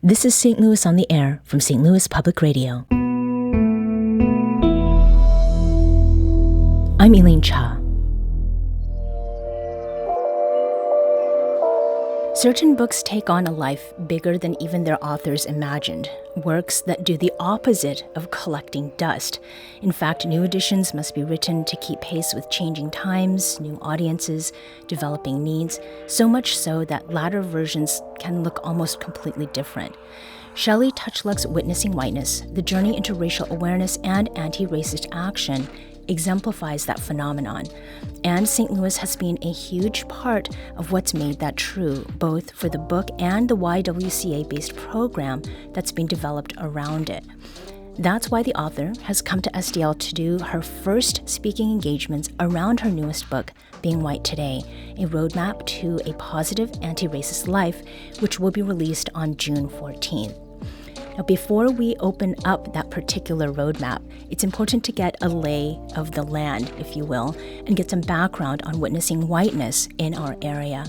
This is St. Louis on the Air from St. Louis Public Radio. I'm Elaine Cha. Certain books take on a life bigger than even their authors imagined, works that do the opposite of collecting dust. In fact, new editions must be written to keep pace with changing times, new audiences, developing needs, so much so that latter versions can look almost completely different. Shelly Tochluk's Witnessing Whiteness, The Journey into Racial Awareness and Anti-Racist Action, exemplifies that phenomenon. And St. Louis has been a huge part of what's made that true, both for the book and the YWCA-based program that's been developed around it. That's why the author has come to SDL to do her first speaking engagements around her newest book, Being White Today, a roadmap to a positive anti-racist life, which will be released on June 14th. Now, before we open up that particular roadmap, it's important to get a lay of the land, if you will, and get some background on witnessing whiteness in our area.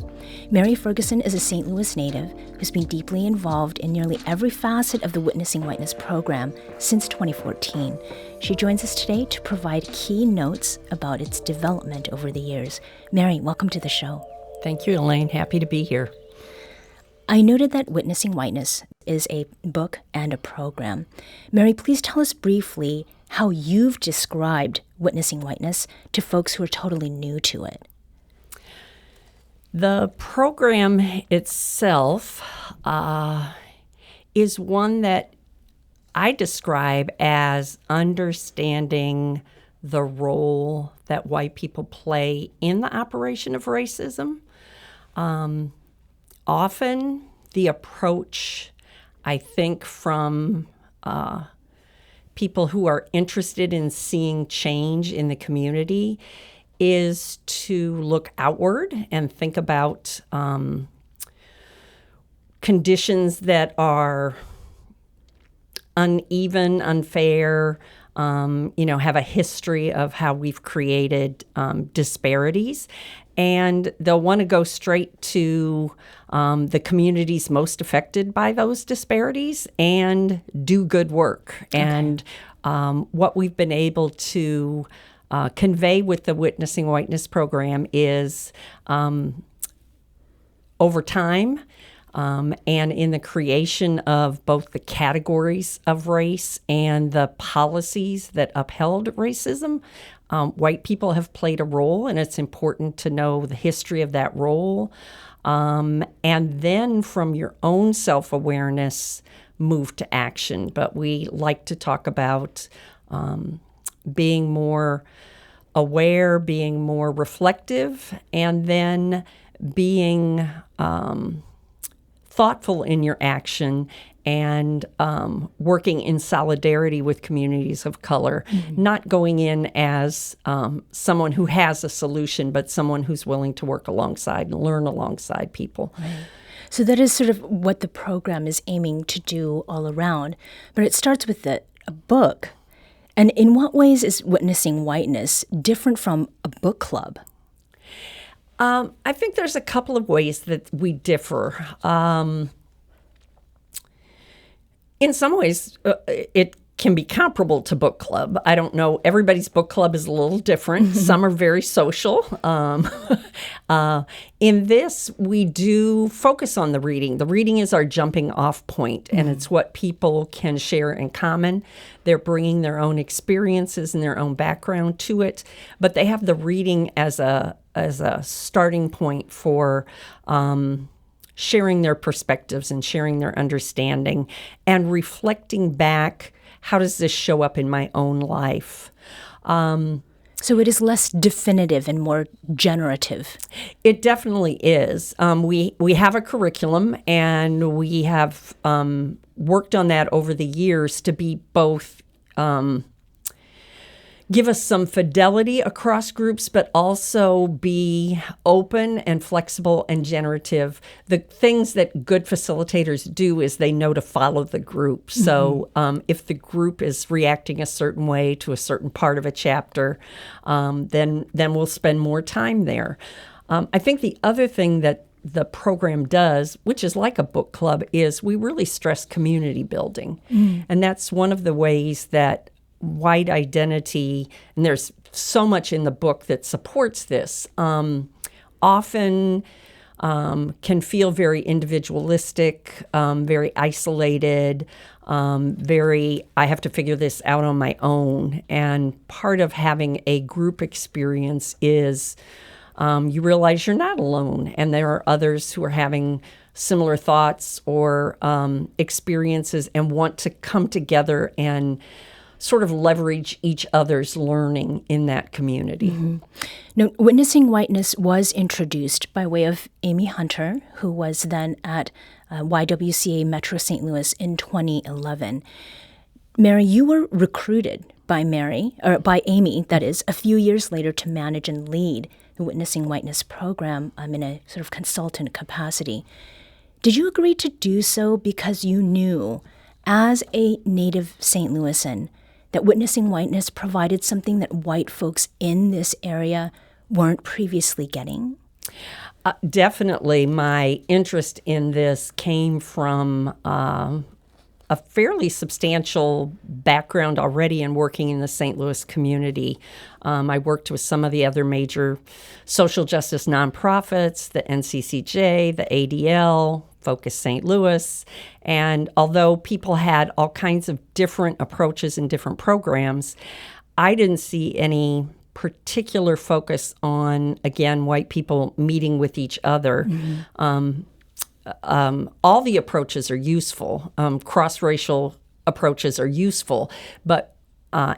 Mary Ferguson is a St. Louis native who's been deeply involved in nearly every facet of the Witnessing Whiteness program since 2014. She joins us today to provide key notes about its development over the years. Mary, welcome to the show. Thank you, Elaine. Happy to be here. I noted that Witnessing Whiteness is a book and a program. Mary, please tell us briefly how you've described Witnessing Whiteness to folks who are totally new to it. The program itself is one that I describe as understanding the role that white people play in the operation of racism. Often the approach, I think, from people who are interested in seeing change in the community is to look outward and think about conditions that are uneven, unfair, have a history of how we've created disparities. And they'll want to go straight to the communities most affected by those disparities and do good work. Okay. And what we've been able to convey with the Witnessing Whiteness program is over time and in the creation of both the categories of race and the policies that upheld racism, white people have played a role, and it's important to know the history of that role. And then from your own self-awareness, move to action. But we like to talk about being more aware, being more reflective, and then being thoughtful in your action and working in solidarity with communities of color, not going in as someone who has a solution, but someone who's willing to work alongside and learn alongside people. Right. So that is sort of what the program is aiming to do all around. But it starts with a book. And in what ways is Witnessing Whiteness different from a book club? I think there's a couple of ways that we differ. In some ways, it can be comparable to book club. I don't know. Everybody's book club is a little different. Some are very social. In this, we do focus on the reading. The reading is our jumping off point, and it's what people can share in common. They're bringing their own experiences and their own background to it, but they have the reading as a starting point for sharing their perspectives and sharing their understanding and reflecting back, how does this show up in my own life? So it is less definitive and more generative. It definitely is. We have a curriculum, and we have worked on that over the years to be both give us some fidelity across groups, but also be open and flexible and generative. The things that good facilitators do is they know to follow the group. So if the group is reacting a certain way to a certain part of a chapter, then we'll spend more time there. I think the other thing that the program does, which is like a book club, is we really stress community building. And that's one of the ways that white identity, and there's so much in the book that supports this, often can feel very individualistic, very isolated, I have to figure this out on my own. And part of having a group experience is you realize you're not alone, and there are others who are having similar thoughts or experiences and want to come together and sort of leverage each other's learning in that community. Now, Witnessing Whiteness was introduced by way of Amy Hunter, who was then at YWCA Metro St. Louis in 2011. Mary, you were recruited by Amy, that is, a few years later to manage and lead the Witnessing Whiteness program in a sort of consultant capacity. Did you agree to do so because you knew, as a native St. Louisan, that Witnessing Whiteness provided something that white folks in this area weren't previously getting? Definitely. My interest in this came from a fairly substantial background already in working in the St. Louis community. I worked with some of the other major social justice nonprofits, the NCCJ, the ADL, Focus St. Louis. And although people had all kinds of different approaches and different programs, I didn't see any particular focus on, again, white people meeting with each other. All the approaches are useful. Cross-racial approaches are useful. But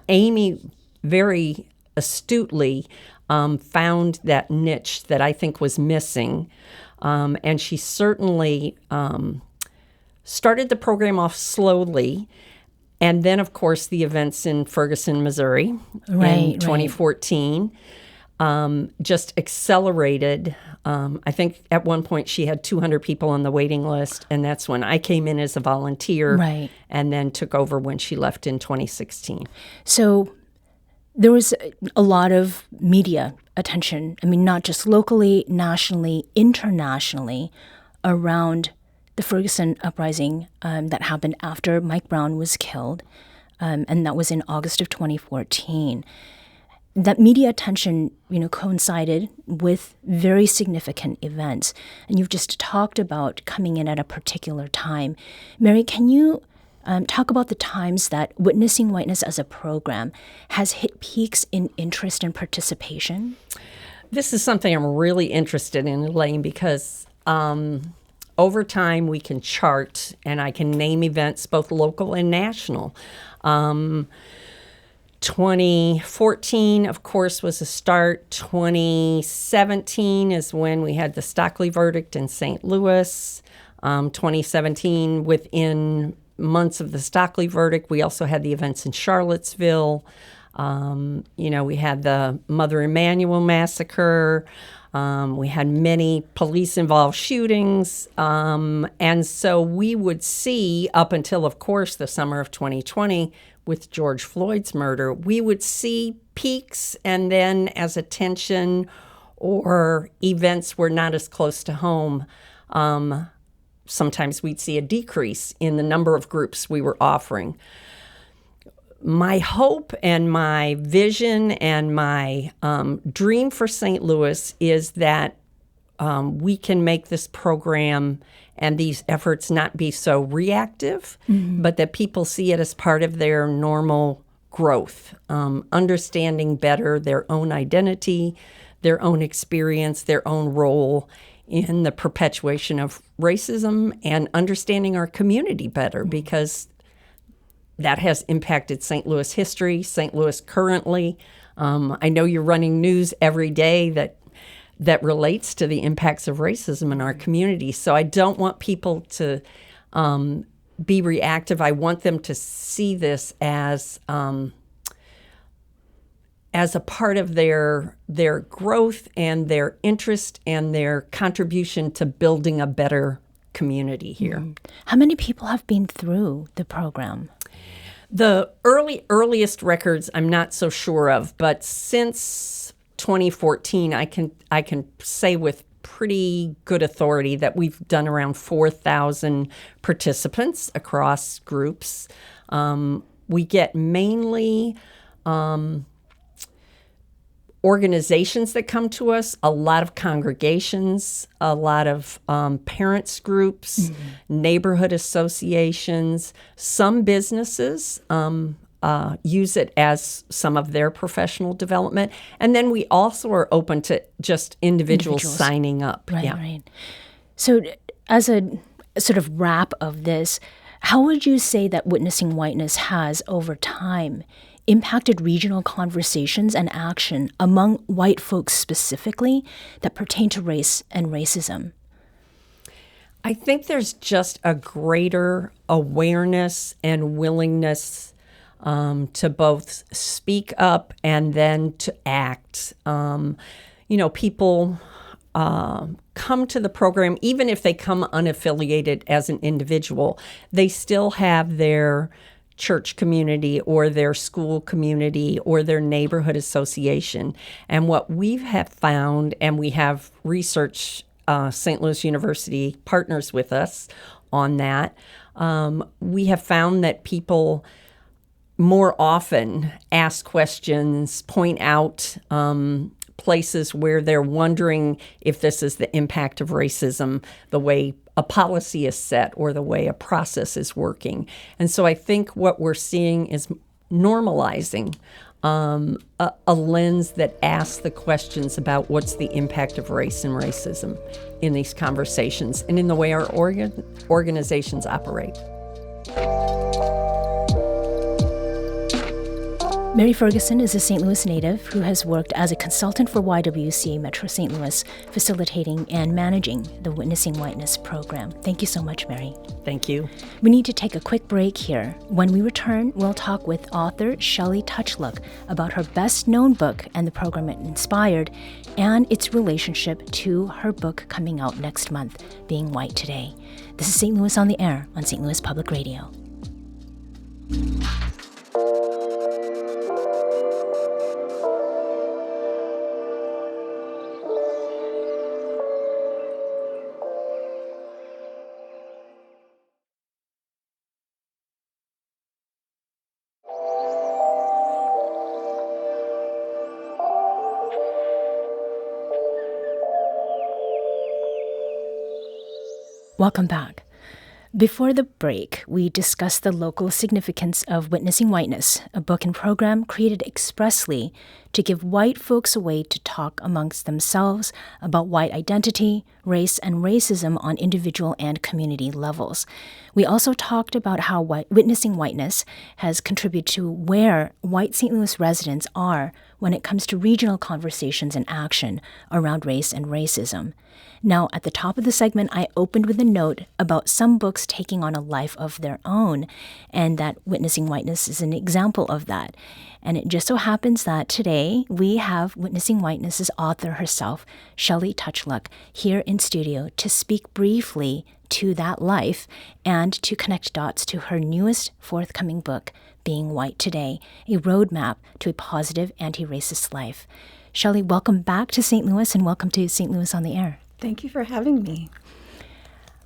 Amy very astutely found that niche that I think was missing. And she certainly started the program off slowly. And then, of course, the events in Ferguson, Missouri in 2014 just accelerated. I think at one point she had 200 people on the waiting list, and that's when I came in as a volunteer and then took over when she left in 2016. So there was a lot of media attention, I mean, not just locally, nationally, internationally, around the Ferguson uprising that happened after Mike Brown was killed, and that was in August of 2014. That media attention, coincided with very significant events, and you've just talked about coming in at a particular time. Mary, can you talk about the times that Witnessing Whiteness as a program has hit peaks in interest and participation? This is something I'm really interested in, Elaine, because over time we can chart, and I can name events both local and national. 2014, of course, was a start. 2017 is when we had the Stockley verdict in St. Louis. 2017, within months of the Stockley verdict, we also had the events in Charlottesville. We had the Mother Emanuel massacre. We had many police-involved shootings. And so we would see, up until, of course, the summer of 2020, with George Floyd's murder, we would see peaks, and then as attention or events were not as close to home, sometimes we'd see a decrease in the number of groups we were offering. My hope and my vision and my dream for St. Louis is that we can make this program and these efforts not be so reactive, but that people see it as part of their normal growth, understanding better their own identity, their own experience, their own role in the perpetuation of racism, and understanding our community better, because that has impacted St. Louis history, St. Louis currently. I know you're running news every day that relates to the impacts of racism in our community. So I don't want people to be reactive. I want them to see this as a part of their growth and their interest and their contribution to building a better community here. How many people have been through the program? The earliest records I'm not so sure of, but since 2014, I can say with pretty good authority that we've done around 4,000 participants across groups. We get mainly organizations that come to us, a lot of congregations, a lot of parents groups, neighborhood associations, some businesses use it as some of their professional development. And then we also are open to just individuals signing up. Right. So as a sort of wrap of this, how would you say that Witnessing Whiteness has, over time, impacted regional conversations and action among white folks specifically that pertain to race and racism? I think there's just a greater awareness and willingness to both speak up and then to act. People come to the program, even if they come unaffiliated as an individual, they still have their church community or their school community or their neighborhood association. And what we have found, and we have research, St. Louis University partners with us on that, we have found that people more often ask questions, point out places where they're wondering if this is the impact of racism, the way a policy is set or the way a process is working. And so I think what we're seeing is normalizing a lens that asks the questions about what's the impact of race and racism in these conversations and in the way our organizations operate. Mary Ferguson is a St. Louis native who has worked as a consultant for YWCA Metro St. Louis, facilitating and managing the Witnessing Whiteness program. Thank you so much, Mary. Thank you. We need to take a quick break here. When we return, we'll talk with author Shelly Tochluk about her best-known book and the program it inspired, and its relationship to her book coming out next month, Being White Today. This is St. Louis on the Air on St. Louis Public Radio. Welcome back. Before the break, we discussed the local significance of Witnessing Whiteness, a book and program created expressly to give white folks a way to talk amongst themselves about white identity, race, and racism on individual and community levels. We also talked about how Witnessing Whiteness has contributed to where white St. Louis residents are when it comes to regional conversations and action around race and racism. Now, at the top of the segment, I opened with a note about some books taking on a life of their own, and that Witnessing Whiteness is an example of that. And it just so happens that today we have Witnessing Whiteness's author herself, Shelly Tochluk, here in studio to speak briefly to that life and to connect dots to her newest forthcoming book, Being White Today, a roadmap to a positive anti-racist life. Shelly, welcome back to St. Louis, and welcome to St. Louis on the Air. Thank you for having me.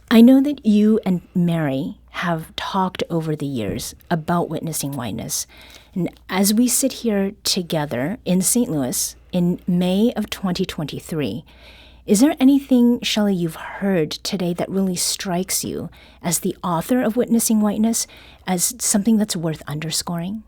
I know that you and Mary have talked over the years about Witnessing Whiteness. And as we sit here together in St. Louis in May of 2023, is there anything, Shelly, you've heard today that really strikes you as the author of Witnessing Whiteness as something that's worth underscoring?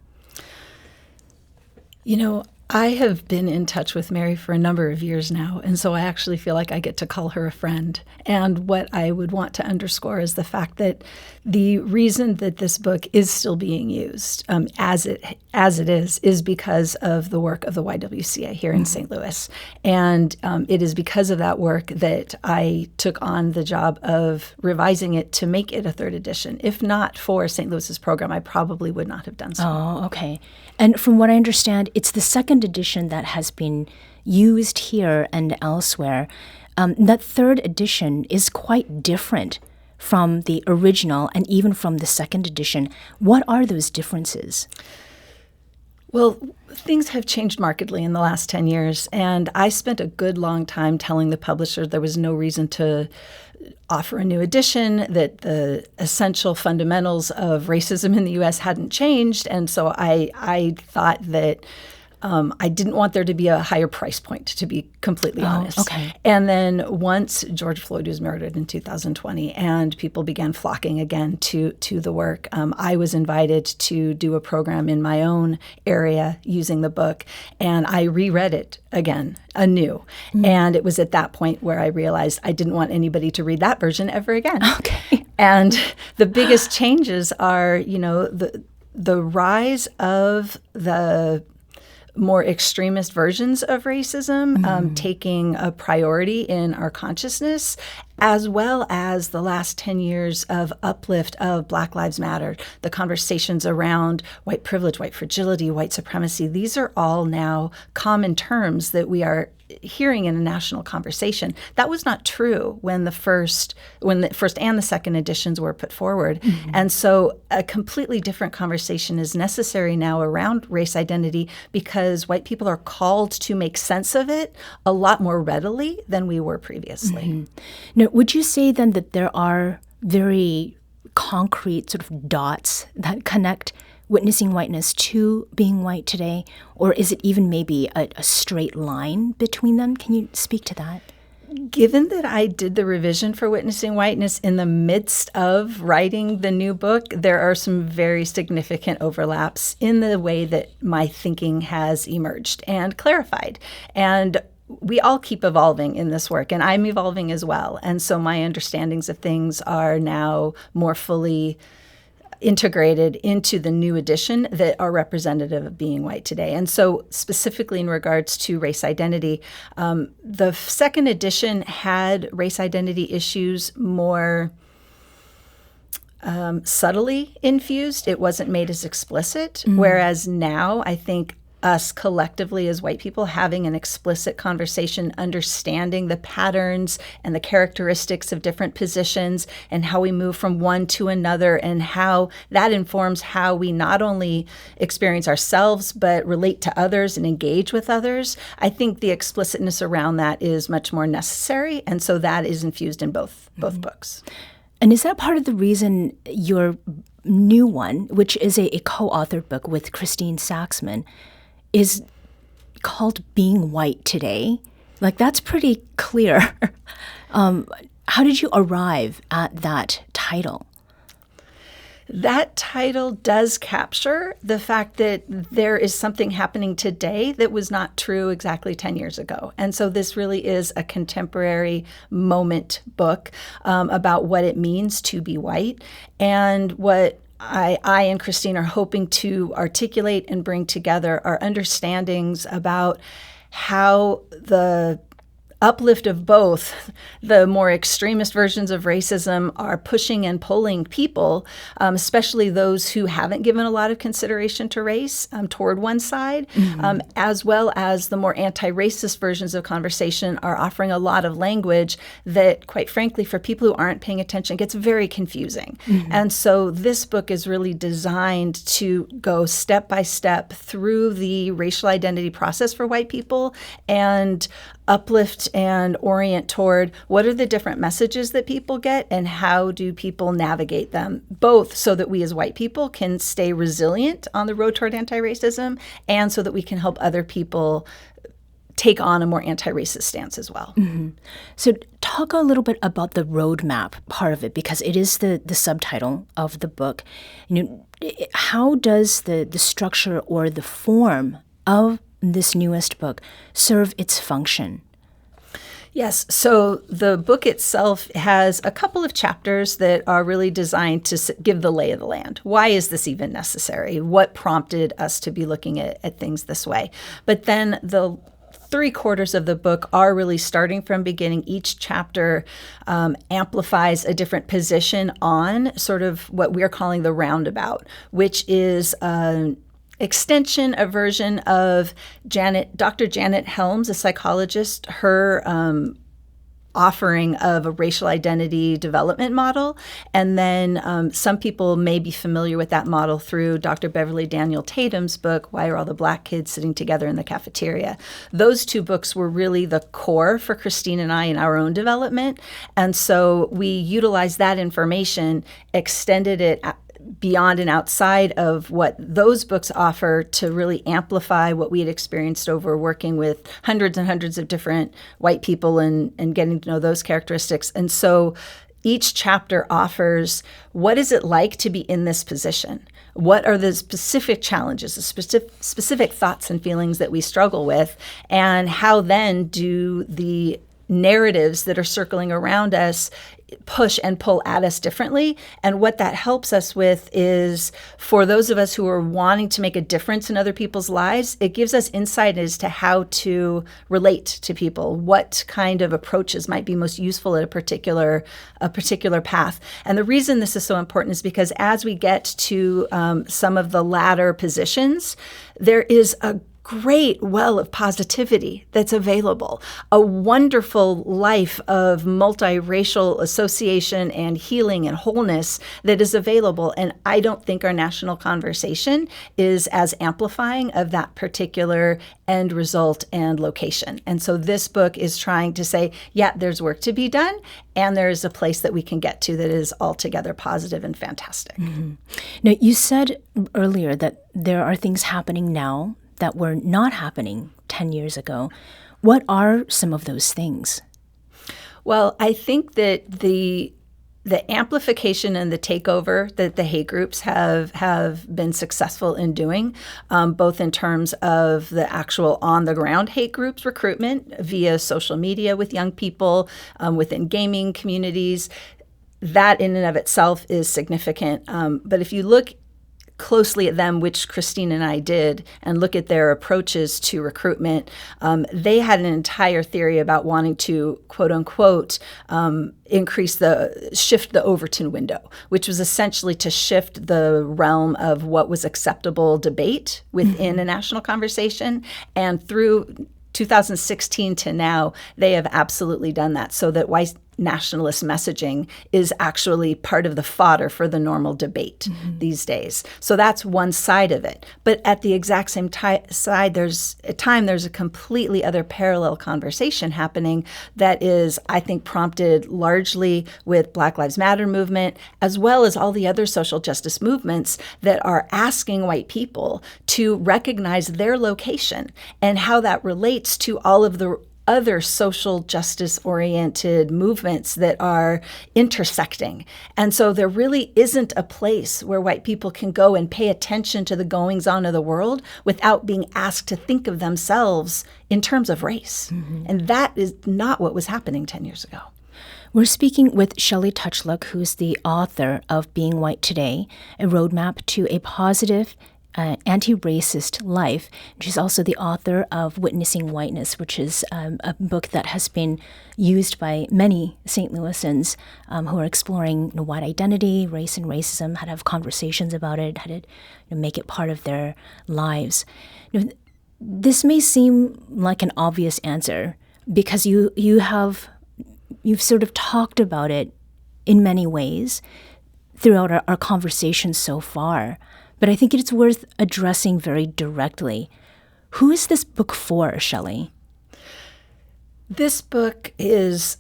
You know, I have been in touch with Mary for a number of years now, and so I actually feel like I get to call her a friend. And what I would want to underscore is the fact that the reason that this book is still being used as it is because of the work of the YWCA here in St. Louis. And it is because of that work that I took on the job of revising it to make it a third edition. If not for St. Louis's program, I probably would not have done so. Oh, okay. And from what I understand, it's the second edition that has been used here and elsewhere. That third edition is quite different from the original and even from the second edition. What are those differences? Well, things have changed markedly in the last 10 years, and I spent a good long time telling the publisher there was no reason to offer a new edition, that the essential fundamentals of racism in the U.S. hadn't changed, and so I thought that I didn't want there to be a higher price point, to be completely honest. Okay. And then once George Floyd was murdered in 2020 and people began flocking again to the work, I was invited to do a program in my own area using the book, and I reread it again, anew. And it was at that point where I realized I didn't want anybody to read that version ever again. Okay. And the biggest changes are, the rise of the more extremist versions of racism taking a priority in our consciousness, as well as the last 10 years of uplift of Black Lives Matter, the conversations around white privilege, white fragility, white supremacy. These are all now common terms that we are hearing in a national conversation. That was not true when the first and the second editions were put forward. And so a completely different conversation is necessary now around race identity because white people are called to make sense of it a lot more readily than we were previously. Now, would you say then that there are very concrete sort of dots that connect witnessing whiteness to being white today? Or is it even maybe a straight line between them? Can you speak to that? Given that I did the revision for Witnessing Whiteness in the midst of writing the new book, there are some very significant overlaps in the way that my thinking has emerged and clarified. And we all keep evolving in this work, and I'm evolving as well. And so my understandings of things are now more fully integrated into the new edition that are representative of being white today. And so specifically in regards to race identity, the second edition had race identity issues more subtly infused. It wasn't made as explicit, whereas now I think us collectively as white people having an explicit conversation, understanding the patterns and the characteristics of different positions and how we move from one to another and how that informs how we not only experience ourselves but relate to others and engage with others. I think the explicitness around that is much more necessary, and so that is infused in both books. And is that part of the reason your new one, which is a co-authored book with Christine Saxman, is called Being White Today? Like, that's pretty clear. How did you arrive at that title? That title does capture the fact that there is something happening today that was not true exactly 10 years ago. And so this really is a contemporary moment book about what it means to be white and what I and Christine are hoping to articulate and bring together are understandings about how the uplift of both the more extremist versions of racism are pushing and pulling people, especially those who haven't given a lot of consideration to race, toward one side, as well as the more anti-racist versions of conversation are offering a lot of language that, quite frankly, for people who aren't paying attention, gets very confusing. And so this book is really designed to go step by step through the racial identity process for white people and uplift and orient toward what are the different messages that people get and how do people navigate them, both so that we as white people can stay resilient on the road toward anti-racism and so that we can help other people take on a more anti-racist stance as well. So talk a little bit about the roadmap part of it, because it is the subtitle of the book. How does the structure or the form of this newest book serve its function? Yes. So the book itself has a couple of chapters that are really designed to give the lay of the land. Why is this even necessary? What prompted us to be looking at things this way? But then the 3/4 of the book are really starting from beginning. Each chapter amplifies a different position on sort of what we're calling the roundabout, which is extension, a version of Dr. Janet Helms, a psychologist, her offering of a racial identity development model. And then some people may be familiar with that model through Dr. Beverly Daniel Tatum's book, Why Are All the Black Kids Sitting Together in the Cafeteria? Those two books were really the core for Christine and I in our own development. And so we utilized that information, extended it beyond and outside of what those books offer to really amplify what we had experienced over working with hundreds and hundreds of different white people and getting to know those characteristics. And so each chapter offers, what is it like to be in this position? What are the specific challenges, the specific thoughts and feelings that we struggle with? And how then do the narratives that are circling around us push and pull at us differently? And what that helps us with is, for those of us who are wanting to make a difference in other people's lives, it gives us insight as to how to relate to people, what kind of approaches might be most useful at a particular path. And the reason this is so important is because as we get to some of the latter positions, there is a great well of positivity that's available, a wonderful life of multiracial association and healing and wholeness that is available. And I don't think our national conversation is as amplifying of that particular end result and location. And so this book is trying to say, yeah, there's work to be done, and there is a place that we can get to that is altogether positive and fantastic. Mm-hmm. Now, you said earlier that there are things happening now that were not happening 10 years ago. What are some of those things? Well, I think that the amplification and the takeover that the hate groups have been successful in doing, both in terms of the actual on-the-ground hate groups recruitment via social media with young people, within gaming communities, that in and of itself is significant. But if you look closely at them, which Christine and I did, and look at their approaches to recruitment, they had an entire theory about wanting to, quote unquote, shift the Overton window, which was essentially to shift the realm of what was acceptable debate within a national conversation. And through 2016 to now, they have absolutely done that, so that white nationalist messaging is actually part of the fodder for the normal debate these days. So that's one side of it. But at the exact same side, there's a completely other parallel conversation happening that is, I think, prompted largely with Black Lives Matter movement, as well as all the other social justice movements that are asking white people to recognize their location and how that relates to all of the other social justice-oriented movements that are intersecting. And so there really isn't a place where white people can go and pay attention to the goings-on of the world without being asked to think of themselves in terms of race. Mm-hmm. And that is not what was happening 10 years ago. We're speaking with Shelly Tochluk, who's the author of Being White Today, a roadmap to a positive anti-racist life. She's also the author of Witnessing Whiteness, which is a book that has been used by many St. Louisans who are exploring white identity, race and racism, how to have conversations about it, how to make it part of their lives. This may seem like an obvious answer because you've sort of talked about it in many ways throughout our conversation so far. But I think it's worth addressing very directly. Who is this book for, Shelly? This book is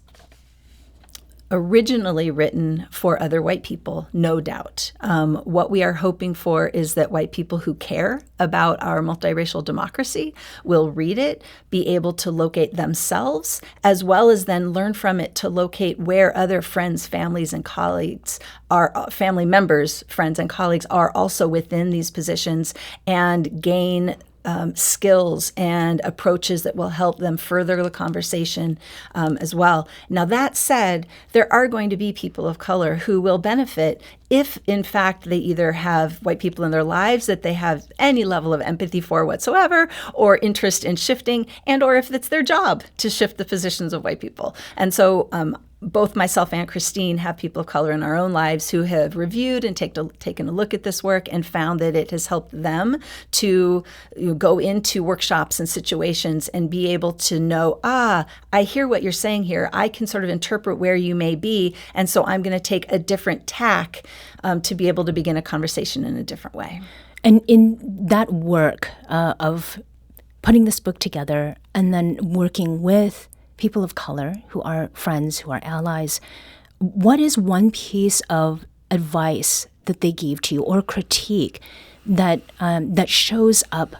originally written for other white people, no doubt. What we are hoping for is that white people who care about our multiracial democracy will read it, be able to locate themselves, as well as then learn from it to locate where other friends, families, and colleagues are, family members, friends, and colleagues are also within these positions, and gain skills and approaches that will help them further the conversation as well. Now, that said, there are going to be people of color who will benefit if, in fact, they either have white people in their lives that they have any level of empathy for whatsoever, or interest in shifting, and or if it's their job to shift the positions of white people. And so both myself and Christine have people of color in our own lives who have reviewed and taken a look at this work and found that it has helped them to go into workshops and situations and be able to know, I hear what you're saying here. I can sort of interpret where you may be. And so I'm going to take a different tack to be able to begin a conversation in a different way. And in that work of putting this book together and then working with people of color who are friends, who are allies, what is one piece of advice that they gave to you or critique that shows up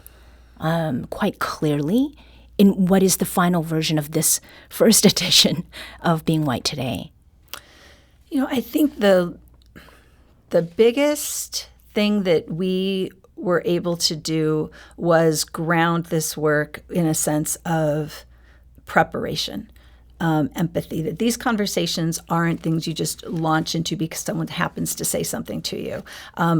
quite clearly in what is the final version of this first edition of Being White Today? I think the biggest thing that we were able to do was ground this work in a sense of preparation, empathy, that these conversations aren't things you just launch into because someone happens to say something to you,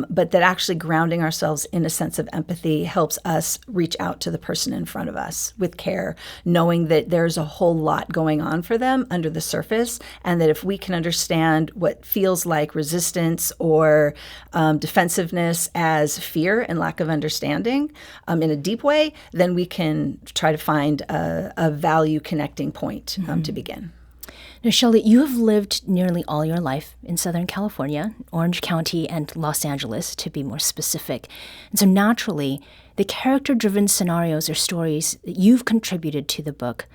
but that actually grounding ourselves in a sense of empathy helps us reach out to the person in front of us with care, knowing that there's a whole lot going on for them under the surface, and that if we can understand what feels like resistance or defensiveness as fear and lack of understanding in a deep way, then we can try to find a value connecting point to begin. Now, Shelly, you have lived nearly all your life in Southern California, Orange County, and Los Angeles, to be more specific. And so naturally, the character-driven scenarios or stories that you've contributed to the book,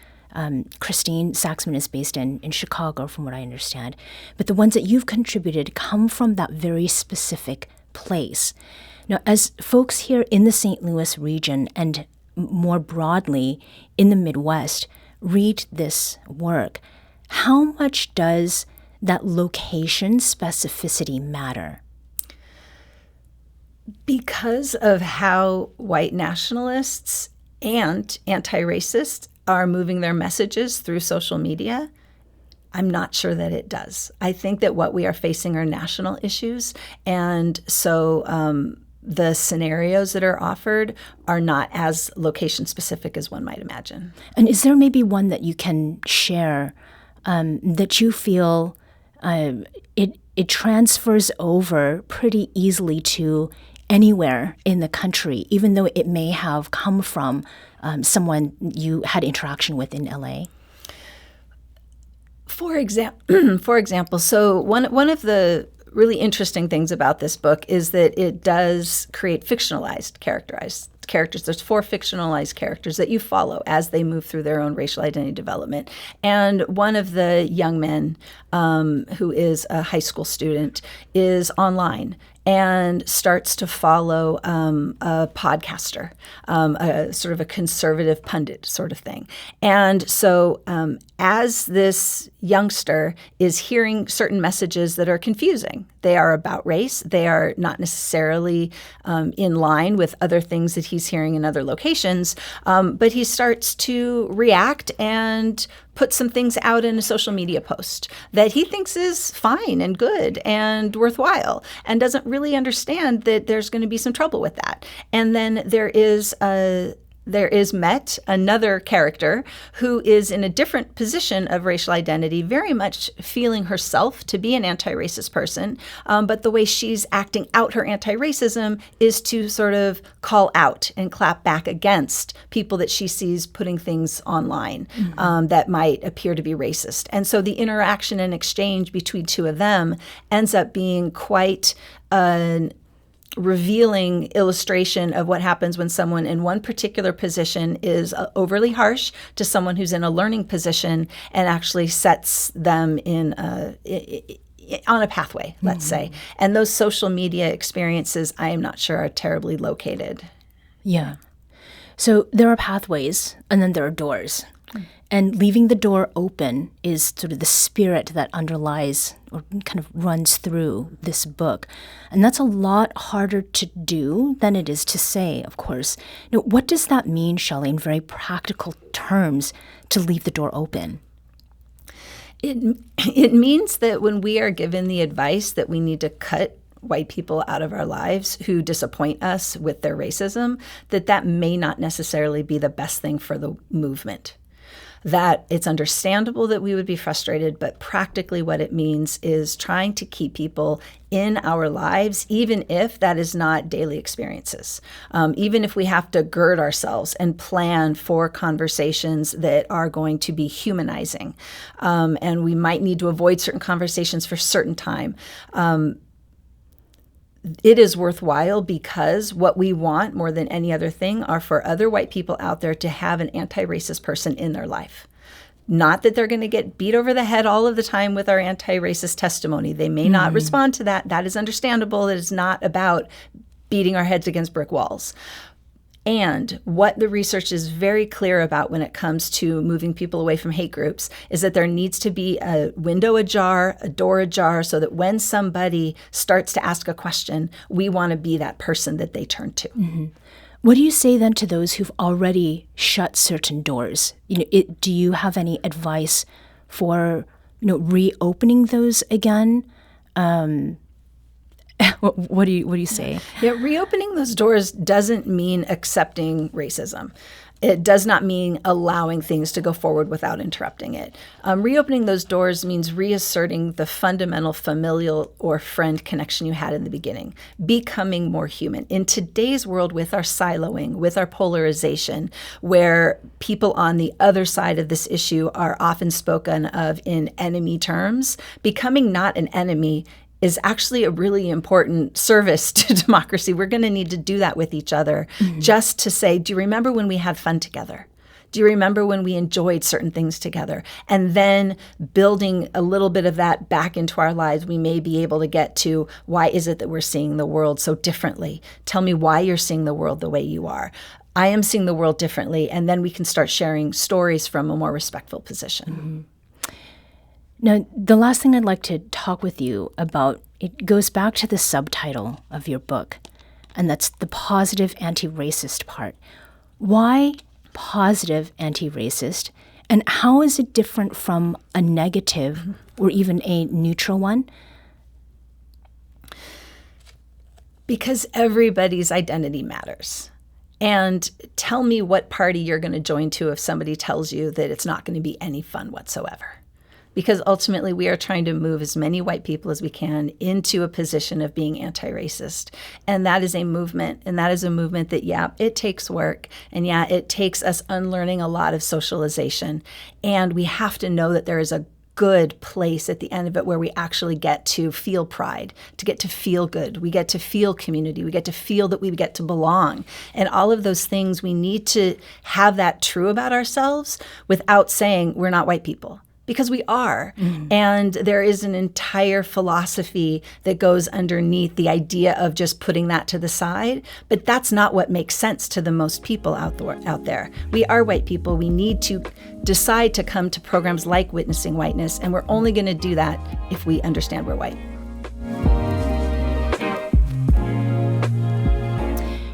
Christine Saxman is based in Chicago, from what I understand, but the ones that you've contributed come from that very specific place. Now, as folks here in the St. Louis region and more broadly in the Midwest read this work, how much does that location specificity matter? Because of how white nationalists and anti-racists are moving their messages through social media, I'm not sure that it does. I think that what we are facing are national issues, and so the scenarios that are offered are not as location specific as one might imagine. And is there maybe one that you can share that you feel it transfers over pretty easily to anywhere in the country, even though it may have come from someone you had interaction with in LA? For example, so one of the really interesting things about this book is that it does create fictionalized characters. There's 4 fictionalized characters that you follow as they move through their own racial identity development. And one of the young men, who is a high school student, is online and starts to follow a podcaster, a sort of a conservative pundit sort of thing. And so as this youngster is hearing certain messages that are confusing, they are about race, they are not necessarily in line with other things that he's hearing in other locations, but he starts to react and put some things out in a social media post that he thinks is fine and good and worthwhile, and doesn't really understand that there's going to be some trouble with that. And then there is Met, another character, who is in a different position of racial identity, very much feeling herself to be an anti-racist person, but the way she's acting out her anti-racism is to sort of call out and clap back against people that she sees putting things online that might appear to be racist. And so the interaction and exchange between two of them ends up being quite an revealing illustration of what happens when someone in one particular position is overly harsh to someone who's in a learning position, and actually sets them on a pathway, let's say. And those social media experiences, I am not sure are terribly located. Yeah. So there are pathways, and then there are doors. And leaving the door open is sort of the spirit that underlies or kind of runs through this book. And that's a lot harder to do than it is to say, of course. Now, what does that mean, Shelly, in very practical terms, to leave the door open? It means that when we are given the advice that we need to cut white people out of our lives who disappoint us with their racism, that may not necessarily be the best thing for the movement. that it's understandable that we would be frustrated, but practically what it means is trying to keep people in our lives, even if that is not daily experiences. Even if we have to gird ourselves and plan for conversations that are going to be humanizing, and we might need to avoid certain conversations for certain time. It is worthwhile because what we want more than any other thing are for other white people out there to have an anti-racist person in their life. Not that they're going to get beat over the head all of the time with our anti-racist testimony. They may not respond to that. That is understandable. It is not about beating our heads against brick walls. And what the research is very clear about when it comes to moving people away from hate groups is that there needs to be a window ajar, a door ajar, so that when somebody starts to ask a question, we want to be that person that they turn to. Mm-hmm. What do you say then to those who've already shut certain doors? Do you have any advice for reopening those again? What do you say? Yeah, reopening those doors doesn't mean accepting racism. It does not mean allowing things to go forward without interrupting it. Reopening those doors means reasserting the fundamental familial or friend connection you had in the beginning, becoming more human. In today's world, with our siloing, with our polarization, where people on the other side of this issue are often spoken of in enemy terms, becoming not an enemy is actually a really important service to democracy. We're going to need to do that with each other, just to say, do you remember when we had fun together? Do you remember when we enjoyed certain things together? And then building a little bit of that back into our lives, we may be able to get to, why is it that we're seeing the world so differently? Tell me why you're seeing the world the way you are. I am seeing the world differently. And then we can start sharing stories from a more respectful position. Mm-hmm. Now, the last thing I'd like to talk with you about, it goes back to the subtitle of your book, and that's the positive anti-racist part. Why positive anti-racist, and how is it different from a negative or even a neutral one? Because everybody's identity matters. And tell me what party you're going to join to if somebody tells you that it's not going to be any fun whatsoever. Because ultimately we are trying to move as many white people as we can into a position of being anti-racist. And that is a movement. And that is a movement that, yeah, it takes work. And yeah, it takes us unlearning a lot of socialization. And we have to know that there is a good place at the end of it where we actually get to feel pride, to get to feel good. We get to feel community. We get to feel that we get to belong. And all of those things, we need to have that true about ourselves without saying we're not white people. Because we are. And there is an entire philosophy that goes underneath the idea of just putting that to the side. But that's not what makes sense to the most people out there. We are white people. We need to decide to come to programs like Witnessing Whiteness. And we're only going to do that if we understand we're white.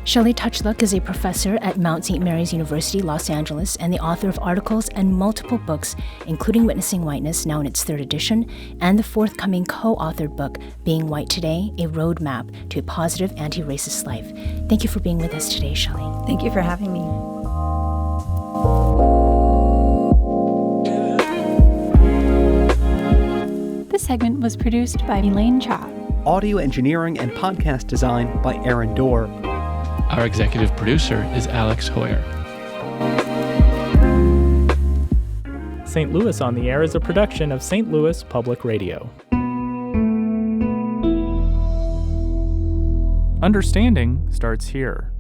Shelly Tochluk is a professor at Mount St. Mary's University, Los Angeles, and the author of articles and multiple books, including Witnessing Whiteness, now in its 3rd edition, and the forthcoming co-authored book, Being White Today, A Roadmap to a Positive Antiracist Life. Thank you for being with us today, Shelly. Thank you for having me. This segment was produced by Elaine Cha. Audio engineering and podcast design by Aaron Dorr. Our executive producer is Alex Hoyer. St. Louis on the Air is a production of St. Louis Public Radio. Understanding starts here.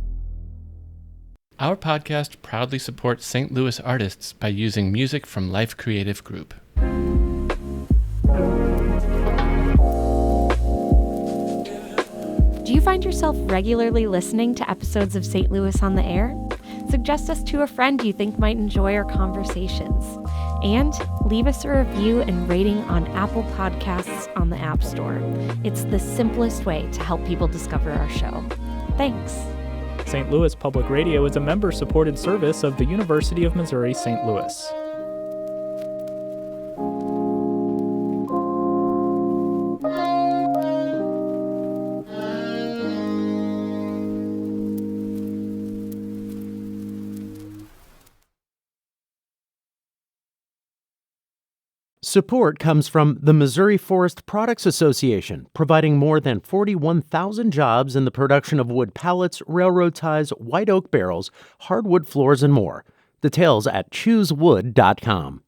Our podcast proudly supports St. Louis artists by using music from Life Creative Group. Do you find yourself regularly listening to episodes of St. Louis on the Air? Suggest us to a friend you think might enjoy our conversations. And leave us a review and rating on Apple Podcasts on the App Store. It's the simplest way to help people discover our show. Thanks. St. Louis Public Radio is a member-supported service of the University of Missouri St. Louis. Support comes from the Missouri Forest Products Association, providing more than 41,000 jobs in the production of wood pallets, railroad ties, white oak barrels, hardwood floors, and more. Details at choosewood.com.